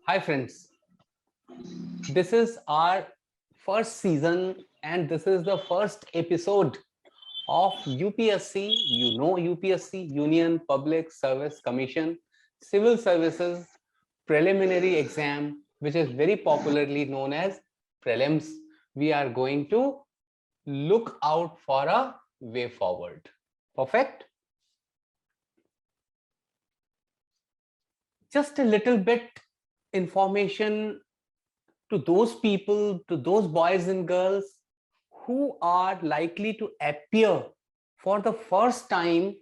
Hi friends, this is our first season and this is the first episode of UPSC. You know UPSC, Union Public Service Commission, Civil Services Preliminary Exam, which is very popularly known as Prelims. We are going to look out for a way forward. Perfect? Just a little bit information to those people, to those boys and girls who are likely to appear for the first time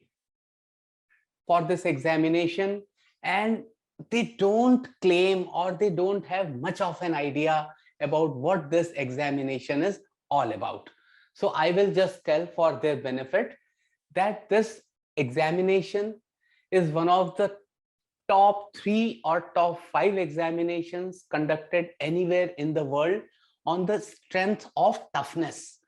for this examination, and they don't claim or they don't have much of an idea about what this examination is all about. So I will just tell for their benefit that this examination is one of the top 3 or top 5 examinations conducted anywhere in the world on the strength of toughness.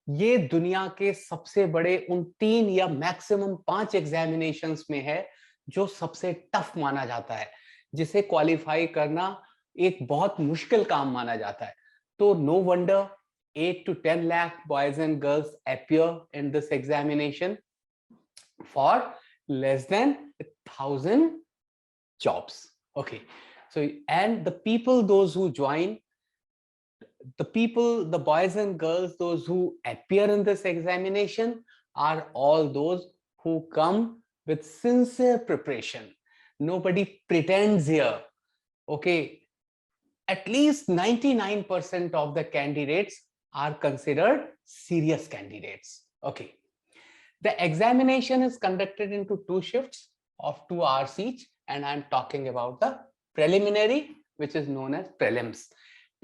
ये दुनिया के सबसे बड़े उन 3 या maximum 5 examinations में है जो सबसे टफ माना जाता है, जिसे क्वालिफाई करना एक बहुत मुश्किल काम माना जाता है. तो no wonder 8 to 10 lakh boys and girls appear in this examination for less than 1,000 jobs. Okay, so and the people, those who join, the people, the boys and girls, those who appear in this examination are all those who come with sincere preparation. Nobody pretends here. Okay, at least 99% of the candidates are considered serious candidates. Okay, the examination is conducted into 2 shifts of 2 hours each, and I'm talking about the preliminary, which is known as prelims.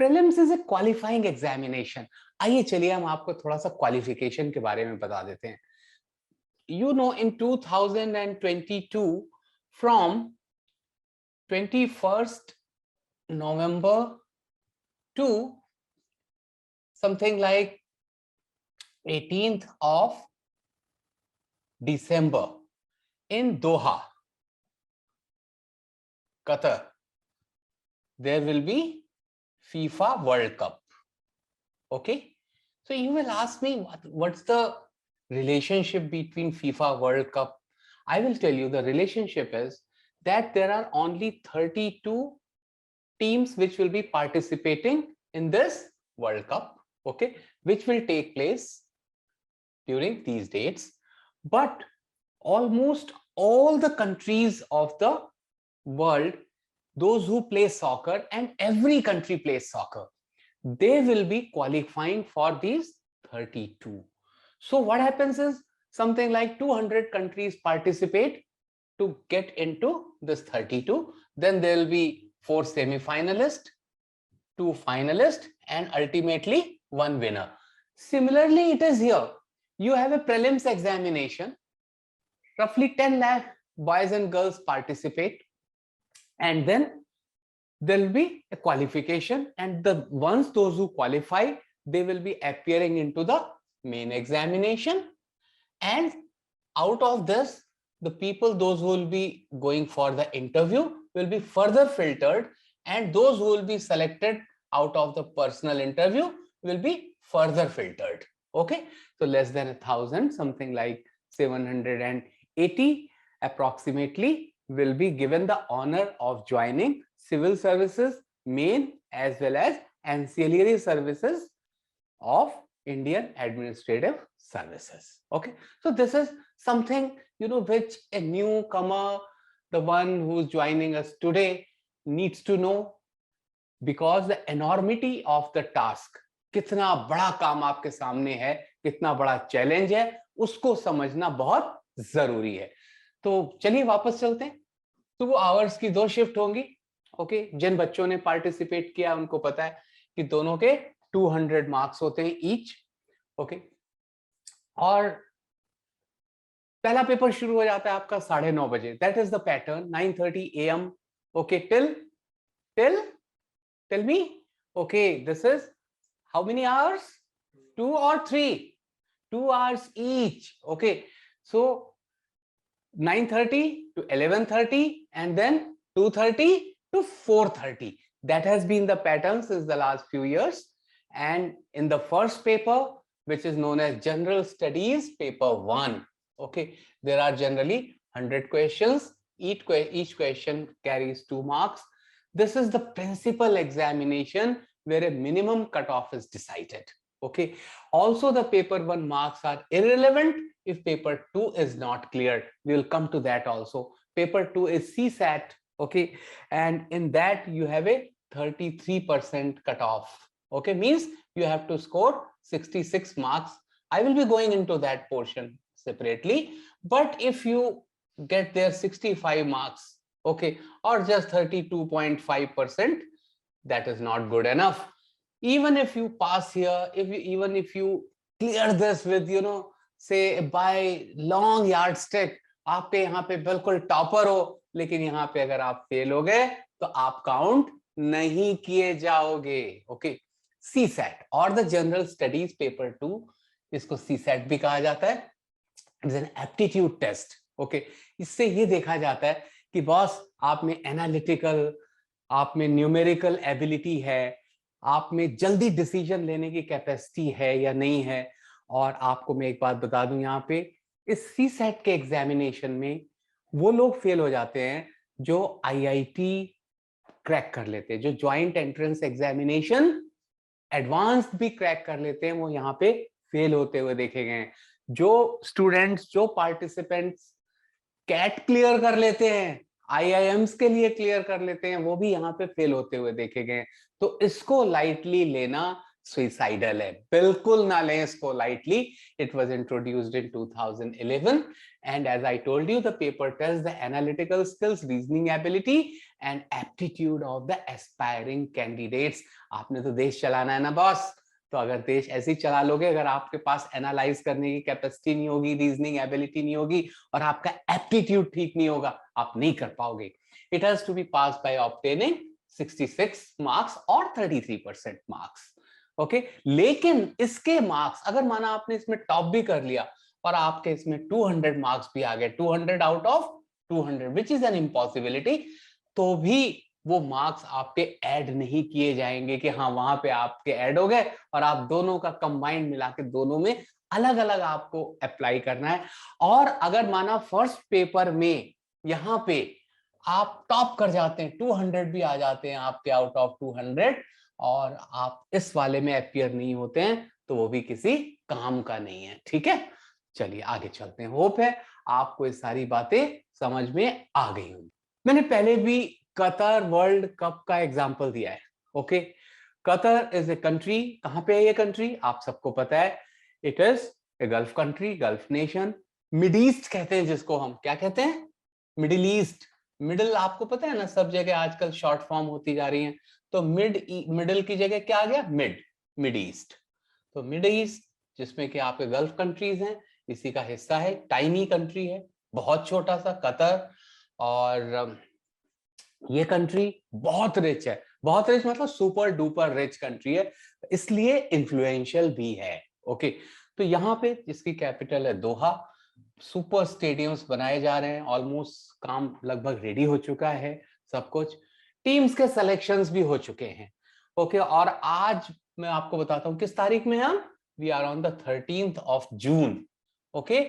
Prelims is a qualifying examination. आइए चलिए हम आपको थोड़ा सा qualification के बारे में बता देते हैं. You know, in 2022, from 21st November to something like 18th of December in Doha, Qatar, there will be FIFA World Cup. Okay, so you will ask me what's the relationship between FIFA World Cup. I will tell you the relationship is that there are only 32 teams which will be participating in this World Cup, okay, which will take place during these dates. But almost all the countries of the world, those who play soccer, and every country plays soccer, they will be qualifying for these 32. So what happens is something like 200 countries participate to get into this 32. Then there will be 4 semi-finalists, 2 finalists, and ultimately 1 winner. Similarly, it is here. You have a prelims examination. Roughly 10 lakh boys and girls participate, and then there will be a qualification, and those who qualify, they will be appearing into the main examination, and out of this, the people, those who will be going for the interview, will be further filtered, and those who will be selected out of the personal interview will be further filtered. Okay, so less than 1,000, something like 780 approximately, will be given the honor of joining civil services, main as well as ancillary services of Indian Administrative Services. Okay, so this is something, you know, which a newcomer, the one who's joining us today, needs to know, because the enormity of the task, कितना बड़ा काम आपके सामने है, कितना बड़ा challenge है, उसको समझना बहुत जरूरी है. तो चलिए वापस चलते हैं. 2 आवर्स की 2 शिफ्ट होंगी. ओके, जिन बच्चों ने पार्टिसिपेट किया उनको पता है कि दोनों के 200 मार्क्स होते हैं ईच. ओके, और पहला पेपर शुरू हो जाता है आपका 9:30 बजे. That is the pattern. 9:30 AM. Okay, till me. Okay, this is how many hours? 2 or 3? 2 hours each. Okay, so 9:30 to 11:30, and then 2:30 to 430. That has been the pattern since the last few years. And in the first paper, which is known as General Studies, paper 1, okay, there are generally 100 questions. Each question carries 2 marks. This is the principal examination where a minimum cutoff is decided. Okay. Also, the paper 1 marks are irrelevant if paper 2 is not cleared. We will come to that also. Paper 2 is CSAT. Okay. And in that you have a 33% cutoff. Okay. Means you have to score 66 marks. I will be going into that portion separately. But if you get there 65 marks, okay, or just 32.5%, that is not good enough. Even if you pass here, even if you clear this with, say by long yardstick, आप पे यहाँ पे बिल्कुल topper हो, लेकिन यहाँ पे अगर आप फेल हो गए तो आप काउंट नहीं किए जाओगे. ओके. CSAT और द जनरल स्टडीज पेपर 2, इसको CSAT भी कहा जाता है. It's an aptitude test. Okay. इससे ये देखा जाता है कि बॉस आप में एनालिटिकल, आप में न्यूमेरिकल एबिलिटी है, आप में जल्दी डिसीजन लेने की कैपेसिटी है या नहीं है. और आपको मैं एक बात बता दूं, यहाँ पे इस CSAT के एग्जामिनेशन में वो लोग फेल हो जाते हैं जो IIT क्रैक कर लेते हैं, जो ज्वाइंट एंट्रेंस एग्जामिनेशन एडवांस्ड भी क्रैक कर लेते हैं, वो यहाँ पे फेल होते हुए देखे गए हैं. जो स्टूडेंट्स, जो पार्टिसिपेंट्स कैट क्लियर कर लेते हैं, IIMs के लिए क्लियर कर लेते हैं, वो भी यहाँ पे फेल होते हुए देखे गए. तो इसको लाइटली लेना सुइसाइडल है. बिल्कुल ना लें इसको lightly. It was introduced in 2011 and as I told you, the paper tests the analytical skills, reasoning ability and aptitude of the aspiring candidates. आपने तो देश चलाना है ना बॉस, तो अगर देश ऐसे ही चला लोगे, अगर आपके पास एनालाइज करने की कैपेसिटी नहीं होगी, रीजनिंग एबिलिटी नहीं होगी और आपका एप्टीट्यूड ठीक नहीं होगा, आप नहीं कर पाओगे. It has to be pass by obtaining 66 marks और 33% मार्क्स. ओके. लेकिन इसके मार्क्स, अगर माना आपने इसमें टॉप भी कर लिया और आपके इसमें 200 मार्क्स भी आ गए, 200 out of 200, which is an impossibility, तो भी वो मार्क्स आपके ऐड नहीं किए जाएंगे कि हाँ वहां पे आपके ऐड हो गए और आप दोनों का कंबाइंड मिला के दोनों में अलग अलग आपको अप्लाई करना है. और अगर माना फर्स्ट पेपर में यहाँ पे आप टॉप कर जाते हैं, 200 भी आ जाते हैं आपके आउट ऑफ 200, और आप इस वाले में अपीयर नहीं होते हैं, तो वो भी किसी काम का नहीं है. ठीक है, चलिए आगे चलते हैं. होप है आपको ये सारी बातें समझ में आ गई होंगी. मैंने पहले भी कतर वर्ल्ड कप का एग्जांपल दिया है. Okay. Qatar is a country. कहां पे है ये कंट्री? आप सबको पता है. It is a gulf country, gulf nation. Mid east कहते हैं जिसको हम. क्या कहते हैं? Middle east. मिडिल आपको पता है ना, सब जगह आजकल शॉर्ट फॉर्म होती जा रही है. तो मिडिल की जगह क्या आ गया? Mid east. तो मिड ईस्ट जिसमें कि आपके गल्फ कंट्रीज हैं, इसी का हिस्सा है. टाइनी कंट्री है, बहुत छोटा सा कतर. और ये कंट्री बहुत रिच है. बहुत रिच मतलब सुपर डुपर रिच कंट्री है, इसलिए इन्फ्लुएंशियल भी है. ओके. तो यहाँ पे जिसकी कैपिटल है दोहा, सुपर स्टेडियम्स बनाए जा रहे हैं. ऑलमोस्ट काम लगभग रेडी हो चुका है, सब कुछ. टीम्स के सिलेक्शंस भी हो चुके हैं. ओके. और आज मैं आपको बताता हूँ किस तारीख में हम. We are on the 13th of June. Okay.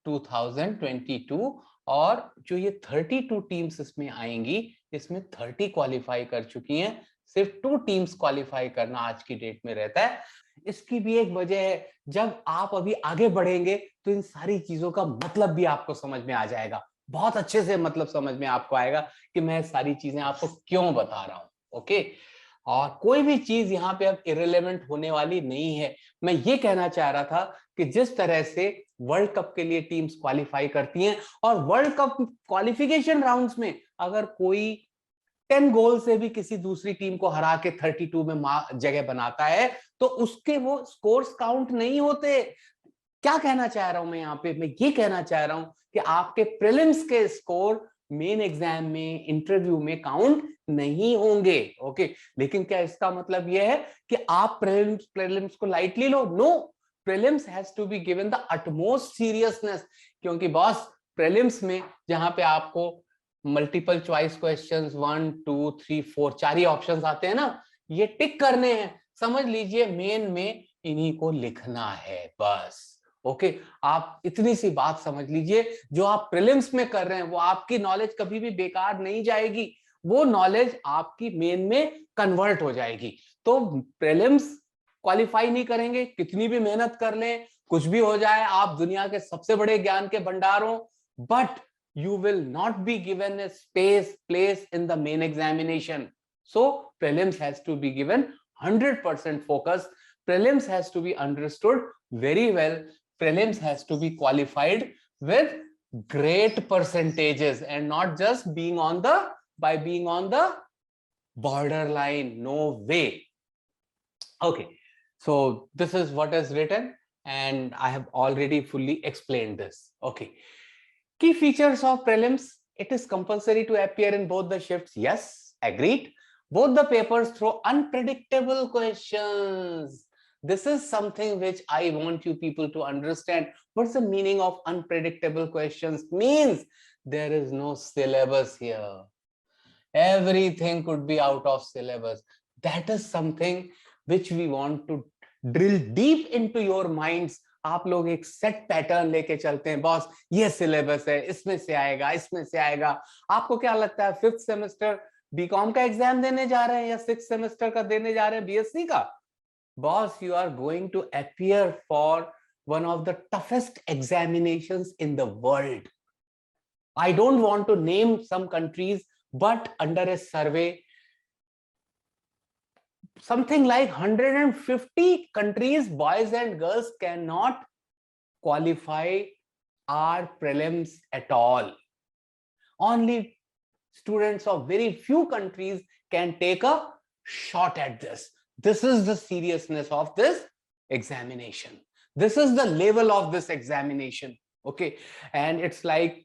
2022. और जो ये 32 टीम्स इसमें आएंगी, इसमें 30 क्वालिफाई कर चुकी हैं. सिर्फ 2 टीम्स क्वालिफाई करना आज की डेट में रहता है. इसकी भी एक वजह है, जब आप अभी आगे बढ़ेंगे तो इन सारी चीजों का मतलब भी आपको समझ में आ जाएगा. बहुत अच्छे से मतलब समझ में आपको आएगा कि मैं सारी चीजें आपको क्यों बता रहा हूं. ओके. और कोई भी चीज यहाँ पे अब इरेलेवेंट होने वाली नहीं है. मैं ये कहना चाह रहा था कि जिस तरह से वर्ल्ड कप के लिए टीम्स क्वालिफाई करती हैं, और वर्ल्ड कप क्वालिफिकेशन राउंड्स में अगर कोई 10 गोल से भी किसी दूसरी टीम को हरा के 32 में जगह बनाता है, तो उसके वो स्कोर्स काउंट नहीं होते. क्या कहना चाह रहा हूं मैं यहाँ पे? मैं ये कहना चाह रहा हूं कि आपके प्रीलिम्स के स्कोर मेन एग्जाम में, इंटरव्यू में काउंट नहीं होंगे. ओके. लेकिन क्या इसका मतलब यह है कि आप प्रीलिम्स को लाइटली लो? No. Prelims has to be given the utmost seriousness. क्योंकि बॉस प्रीलिम्स में जहां पे आपको मल्टीपल चॉइस क्वेश्चंस 1 2 3 4 4 ही ऑप्शंस आते हैं ना, ये टिक करने हैं, समझ लीजिए मेन में इन्हीं को लिखना है बस। ओके, आप इतनी सी बात समझ लीजिए, जो आप प्रीलिम्स में कर रहे हैं वो आपकी नॉलेज कभी भी बेकार नहीं जाएगी, वो नॉलेज आपकी मेन में कन्वर्ट हो जाएगी। तो प्रीलिम्स क्वालिफाई नहीं करेंगे, कितनी भी मेहनत कर लें, कुछ भी हो जाए, आप दुनिया के सबसे बड़े ज्ञान के भंडार हो, but you will not be given a place in the main examination. So prelims has to be given 100% focus. Prelims has to be understood very well. Prelims has to be qualified with great percentages and not just being on the borderline. No way. Okay, so this is what is written and I have already fully explained this. Okay. Key features of prelims: it is compulsory to appear in both the shifts. Yes, agreed. Both the papers throw unpredictable questions. This is something which I want you people to understand. What's the meaning of unpredictable questions? Means there is no syllabus here. Everything could be out of syllabus. That is something which we want to drill deep into your minds. आप लोग एक set pattern लेके चलते हैं, boss ये syllabus है, इसमें से आएगा, इसमें से आएगा। आपको क्या लगता है, 5th सेमेस्टर बीकॉम का एग्जाम देने जा रहे हैं या 6th सेमेस्टर का देने जा रहे हैं बीएससी का? Boss, you are going to appear for one of the toughest examinations in the world. I don't want to name some countries, but under a survey, something like 150 countries, boys and girls cannot qualify our prelims at all. Only students of very few countries can take a shot at this. This is the seriousness of this examination. This is the level of this examination. Okay, and it's like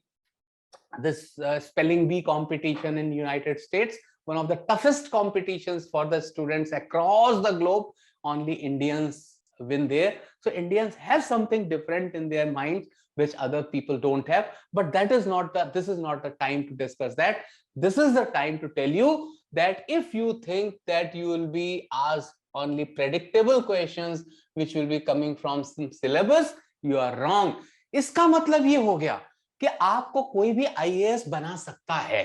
this spelling bee competition in United States, one of the toughest competitions for the students across the globe. Only Indians win there. So Indians have something different in their minds which other people don't have, but that is not the, this is not the time to discuss that. This is the time to tell you that if you think that you will be asked only predictable questions which will be coming from some syllabus, you are wrong. इसका मतलब ये हो गया कि आपको कोई भी IAS बना सकता है,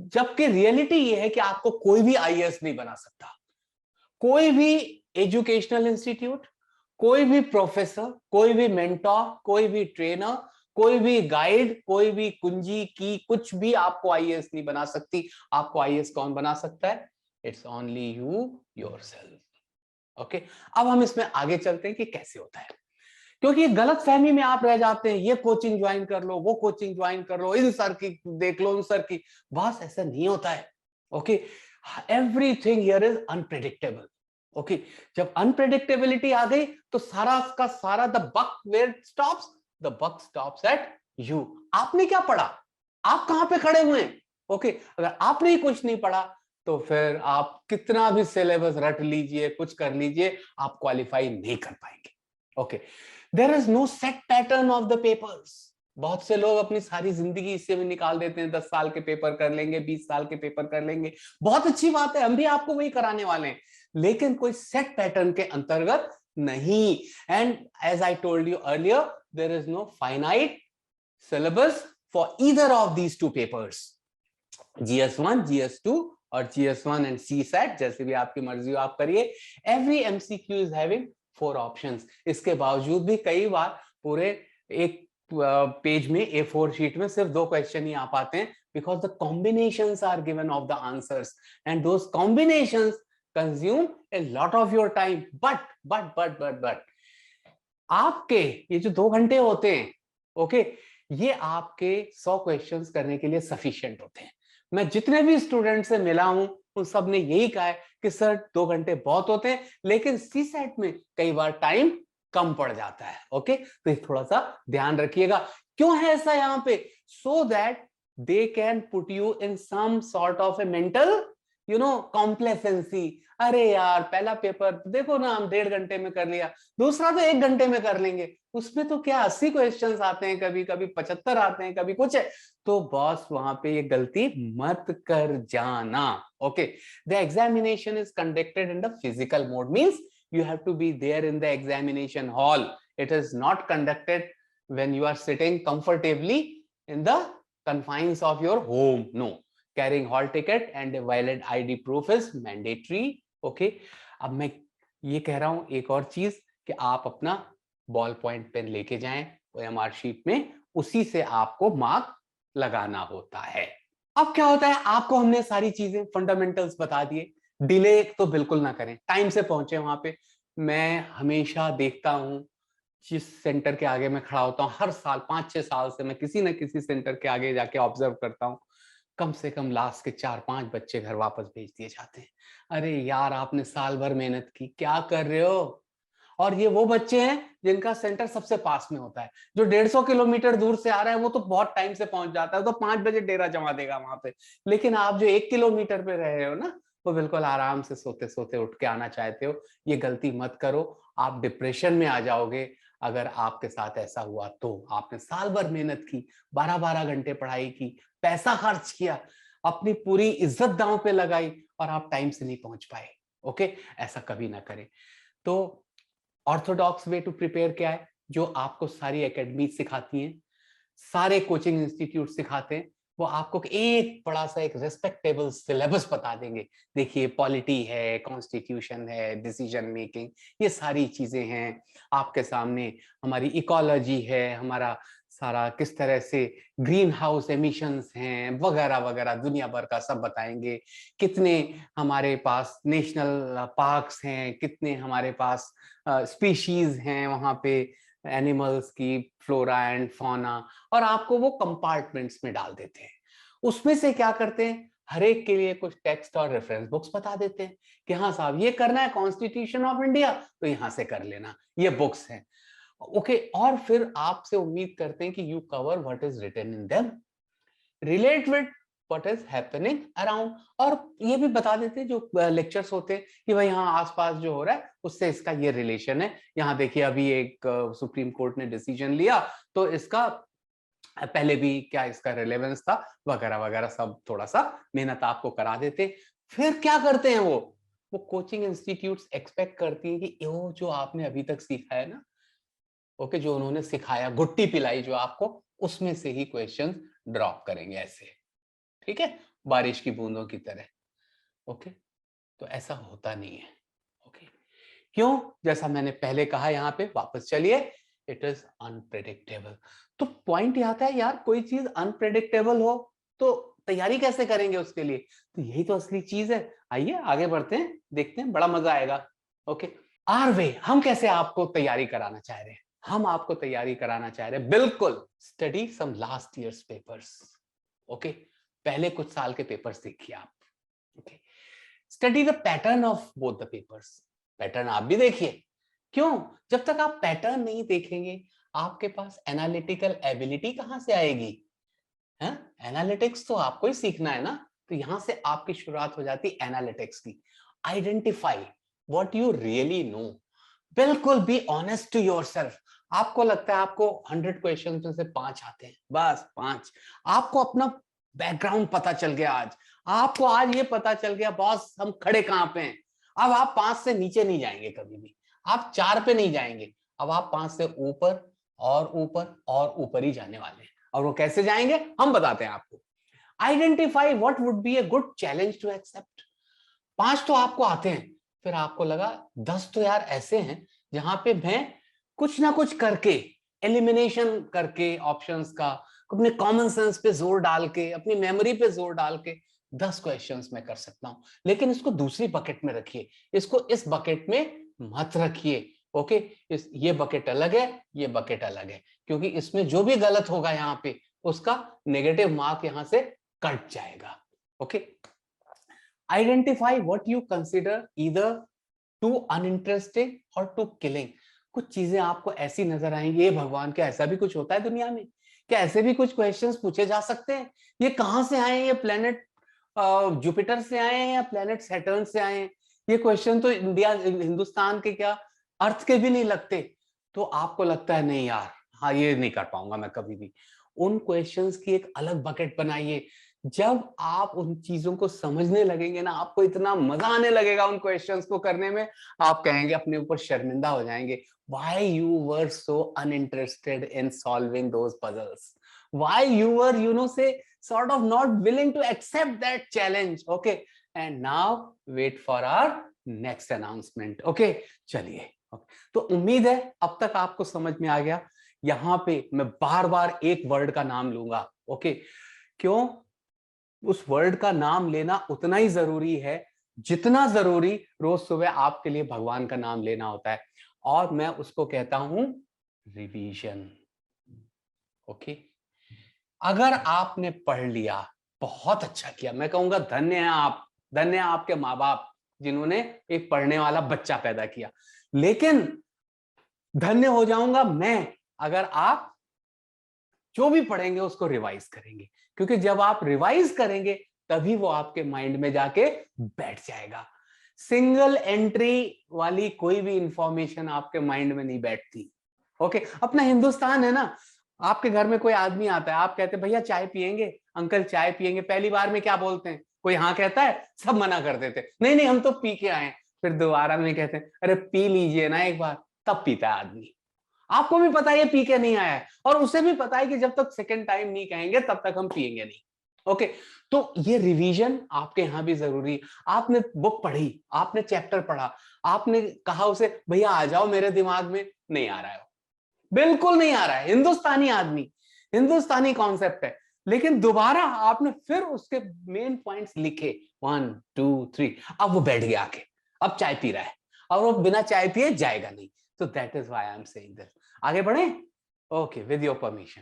जबकि रियलिटी ये है कि आपको कोई भी आईएएस नहीं बना सकता। कोई भी एजुकेशनल इंस्टीट्यूट, कोई भी प्रोफेसर, कोई भी मेंटोर, कोई भी ट्रेनर, कोई भी गाइड, कोई भी कुंजी की कुछ भी आपको आईएएस नहीं बना सकती। आपको आईएएस कौन बना सकता है? It's only you yourself. Okay, अब हम इसमें आगे चलते हैं कि कैसे होता है, क्योंकि गलत फहमी में आप रह जाते हैं। ये कोचिंग ज्वाइन कर लो, वो कोचिंग ज्वाइन कर लो, इन सर की देख लो, उन सर की। बस ऐसा नहीं होता है। Okay, everything here is unpredictable. Okay, जब अनप्रेडिक्टेबिलिटी आ गई तो सारा का सारा the buck where stops, the buck stops at you. आपने क्या पढ़ा? आप कहां पे खड़े हुए हैं? ओके, अगर आपने कुछ नहीं पढ़ा तो फिर आप कितना भी सिलेबस रट लीजिए, कुछ कर लीजिए, आप क्वालिफाई नहीं कर पाएंगे। Okay, there is no set pattern of the papers. बहुत से लोग अपनी सारी जिंदगी इससे भी निकाल देते हैं, 10 साल के पेपर कर लेंगे, 20 साल के पेपर कर लेंगे। बहुत अच्छी बात है, हम भी आपको वही कराने वाले हैं, लेकिन कोई सेट पैटर्न के अंतर्गत नहीं। And as I told you earlier, there is no finite syllabus for either of these two papers, GS1, GS2 और GS1 एंड CSAT, जैसे भी आपकी मर्जी हो आप करिए। Every MCQ is having 4 options. इसके बावजूद भी कई बार पूरे एक पेज में A4 शीट में सिर्फ 2 क्वेश्चन ही आ पाते हैं, because the combinations are given of the answers and those combinations consume a lot of your time. But आपके ये जो 2 घंटे होते हैं, ओके, ये आपके 100 क्वेश्चंस करने के लिए सफिशिएंट होते हैं। मैं जितने भी स्टूडेंट से मिला हूं उन सब ने यही कहा है कि सर 2 घंटे बहुत होते हैं, लेकिन CSAT में कई बार टाइम कम पड़ जाता है। ओके, तो थोड़ा सा ध्यान रखिएगा। क्यों है ऐसा यहाँ पे? So that they can put you in some sort of a mental you know complacency, अरे यार पहला पेपर देखो ना हम 1.5 घंटे में कर लिया, दूसरा तो 1 घंटे में कर लेंगे, उसमें तो क्या 80 क्वेश्चंस आते हैं, कभी कभी 75 आते हैं, कभी कुछ है। तो बॉस वहां पे ये गलती मत कर जाना। Okay, the examination is conducted in the physical mode, means you have to be there in the examination hall. It is not conducted when you are sitting comfortably in the confines of your home. No, carrying hall ticket and a valid ID proof is mandatory. Okay, अब मैं ये कह रहा हूं एक और चीज कि आप अपना बॉल पॉइंट पेन लेके जाएं OMR शीट में, उसी से आपको मार्क लगाना होता है। अब क्या होता है, आपको हमने सारी चीजें फंडामेंटल्स बता दिए, डिले तो बिल्कुल ना करें, टाइम से पहुंचे वहां पे। मैं हमेशा देखता हूं जिस सेंटर के आगे मैं खड़ा होता हूं, हर साल 5-6 साल से मैं किसी न किसी सेंटर के आगे जाके ऑब्जर्व करता हूं, कम से कम लास्ट के 4-5 बच्चे घर वापस भेज दिए जाते हैं। अरे यार आपने साल भर मेहनत की, क्या कर रहे हो? और ये वो बच्चे हैं जिनका सेंटर सबसे पास में होता है, जो 150 किलोमीटर दूर से आ रहा है वो तो बहुत टाइम से पहुंच जाता है, तो 5 बजे डेरा जमा देगा वहां पे। लेकिन आप जो 1 किलोमीटर पे रहे हो ना, वो बिल्कुल आराम से सोते सोते उठ के आना चाहते हो, ये गलती मत करो, आप डिप्रेशन में आ जाओगे अगर आपके साथ ऐसा हुआ तो। आपने साल भर मेहनत की, 12-12 घंटे पढ़ाई की, पैसा खर्च किया, अपनी पूरी इज्जत दांव पे लगाई, और आप टाइम से नहीं पहुंच पाए। ओके, ऐसा कभी ना करें। तो ऑर्थोडॉक्स वे टू प्रिपेयर क्या है, जो आपको सारी एकेडमी सिखाती हैं, सारे कोचिंग इंस्टीट्यूट सिखाते हैं, वो आपको एक बड़ा सा एक रेस्पेक्टेबल सिलेबस बता देंगे। देखिए पॉलिटी है, कॉन्स्टिट्यूशन है, डिसीजन मेकिंग, ये सारी चीजें हैं आपके सामने। हमारी इकोलॉजी है, हमारा सारा किस तरह से ग्रीन हाउस एमिशंस हैं वगैरह वगैरह, दुनिया भर का सब बताएंगे। कितने हमारे पास नेशनल पार्क्स हैं, कितने हमारे पास स्पीशीज हैं वहां पे, एनिमल्स की फ्लोरा एंड फौना, और आपको वो कंपार्टमेंट्स में डाल देते हैं। उसमें से क्या करते हैं, हर एक के लिए कुछ टेक्स्ट और रेफरेंस बुक्स बता देते हैं कि हाँ साहब ये करना है कॉन्स्टिट्यूशन ऑफ इंडिया तो यहां से कर लेना, ये बुक्स हैं। ओके, और फिर आपसे उम्मीद करते हैं कि you cover what is written in them, relate with what is happening around, और ये भी बता देते हैं जो लेक्चर्स होते हैं कि भाई यहाँ आसपास जो हो रहा है उससे इसका ये रिलेशन है। यहाँ देखिए अभी एक सुप्रीम कोर्ट ने डिसीजन लिया तो इसका पहले भी क्या इसका रिलेवेंस था, वगैरह वगैरह, सब थोड़ा सा मेहनत आपको करा देते। फिर क्या करते हैं वो कोचिंग इंस्टीट्यूट्स एक्सपेक्ट करती हैं कि वो जो आपने अभी तक सीखा है ना, ओके, जो उन्होंने सिखाया, गुट्टी पिलाई जो आपको, उसमें से ही क्वेश्चंस ड्रॉप करेंगे ऐसे, ठीक है, बारिश की बूंदों की तरह। ओके, तो ऐसा होता नहीं है। ओके, क्यों? जैसा मैंने पहले कहा, यहां पे वापस चलिए, इट इज अनप्रेडिक्टेबल। तो पॉइंट ये आता है यार, कोई चीज अनप्रेडिक्टेबल हो तो तैयारी कैसे करेंगे उसके लिए? तो यही तो असली चीज है। आइए आगे बढ़ते हैं, देखते हैं, बड़ा मजा आएगा। ओके, आर वे, हम कैसे आपको तैयारी कराना चाह रहे हैं? हम आपको तैयारी कराना चाह रहे हैं, बिल्कुल, study some last years papers. Okay, पहले कुछ साल के पेपर्स देखिए आप। Okay, study the pattern of both the papers, pattern आप भी देखिए। क्यों? जब तक आप पैटर्न नहीं देखेंगे, आपके पास एनालिटिकल एबिलिटी कहां से आएगी? है, एनालिटिक्स तो आपको ही सीखना है ना, तो यहां से आपकी शुरुआत हो जाती है एनालिटिक्स की। Identify what you really know, बिल्कुल बी ऑनेस्ट टू योरसेल्फ। आपको लगता है आपको 100 क्वेश्चन में से 5 आते हैं, बस 5। आपको अपना बैकग्राउंड पता चल गया, आज आपको आज ये पता चल गया बॉस हम खड़े कहां पे हैं। अब आप 5 से नीचे नहीं जाएंगे कभी भी, आप 4 पे नहीं जाएंगे, अब आप 5 से ऊपर और ऊपर और ऊपर ही जाने वाले हैं। और वो कैसे जाएंगे हम बताते हैं आपको। Identify what would be a good challenge to accept. 5 तो आपको आते हैं, फिर आपको लगा 10 तो यार ऐसे हैं जहां पे मैं कुछ ना कुछ करके, एलिमिनेशन करके ऑप्शंस का, अपने कॉमन सेंस पे जोर डाल के, अपनी मेमोरी पे जोर डाल के 10 क्वेश्चंस मैं कर सकता हूं। लेकिन इसको दूसरी बकेट में रखिए, इसको इस बकेट में मत रखिए। ओके, इस ये बकेट अलग है, ये बकेट अलग है, क्योंकि इसमें जो भी गलत होगा यहाँ पे उसका नेगेटिव मार्क यहां से कट जाएगा। Okay, identify what you consider either too uninteresting और टू किलिंग। कुछ चीजें आपको ऐसी नजर आएंगी, ये भगवान, क्या ऐसा भी कुछ होता है दुनिया में? क्या ऐसे भी कुछ क्वेश्चंस पूछे जा सकते हैं? ये कहां से आए? ये प्लेनेट जुपिटर से आए हैं या प्लेनेट सैटर्न से आए हैं? ये क्वेश्चन तो इंडिया हिंदुस्तान के क्या अर्थ के भी नहीं लगते। तो आपको लगता है नहीं यार, हाँ ये नहीं कर पाऊंगा मैं कभी भी। उन क्वेश्चंस की एक अलग बकेट बनाइए। जब आप उन चीजों को समझने लगेंगे ना, आपको इतना मजा आने लगेगा उन क्वेश्चंस को करने में, आप कहेंगे, अपने ऊपर शर्मिंदा हो जाएंगे, why you were so uninterested in solving those puzzles, why you were, say, sort of not willing to accept that challenge. Okay, and now wait for our next announcement. Okay, चलिए। तो उम्मीद है अब तक आपको समझ में आ गया। यहां पे मैं बार बार एक वर्ड का नाम लूंगा। ओके, क्यों? उस वर्ड का नाम लेना उतना ही जरूरी है जितना जरूरी रोज सुबह आपके लिए भगवान का नाम लेना होता है, और मैं उसको कहता हूं रिवीजन। ओके, अगर आपने पढ़ लिया, बहुत अच्छा किया, मैं कहूंगा धन्य है आप, धन्य है आपके माँ बाप जिन्होंने एक पढ़ने वाला बच्चा पैदा किया। लेकिन धन्य हो जाऊंगा मैं अगर आप जो भी पढ़ेंगे उसको रिवाइज करेंगे, क्योंकि जब आप रिवाइज करेंगे तभी वो आपके माइंड में जाके बैठ जाएगा। सिंगल एंट्री वाली कोई भी इंफॉर्मेशन आपके माइंड में नहीं बैठती। ओके, अपना हिंदुस्तान है ना, आपके घर में कोई आदमी आता है, आप कहते हैं भैया चाय पियेंगे, अंकल चाय पियेंगे, पहली बार में क्या बोलते हैं? कोई हाँ कहता है? सब मना कर देते, नहीं नहीं हम तो पी के आए। फिर दोबारा में कहते हैं अरे पी लीजिए ना एक बार, तब पीता है आदमी। आपको भी पता है ये पी के नहीं आया है, और उसे भी पता है कि जब तक सेकंड टाइम नहीं कहेंगे तब तक हम पिएंगे नहीं। ओके, तो ये रिवीजन आपके यहां भी जरूरी है। आपने बुक पढ़ी, आपने चैप्टर पढ़ा, आपने कहा उसे भैया आ जाओ मेरे दिमाग में, नहीं आ रहा है, बिल्कुल नहीं आ रहा है, हिंदुस्तानी आदमी, हिंदुस्तानी कॉन्सेप्ट है, लेकिन दोबारा आपने फिर उसके मेन पॉइंट्स लिखे 1 2 3, अब वो बैठ गया आके, अब चाय पी रहा है, और वो बिना चाय पिए जाएगा नहीं। तो that is why I am saying this. आगे बढ़े? Okay, with your permission.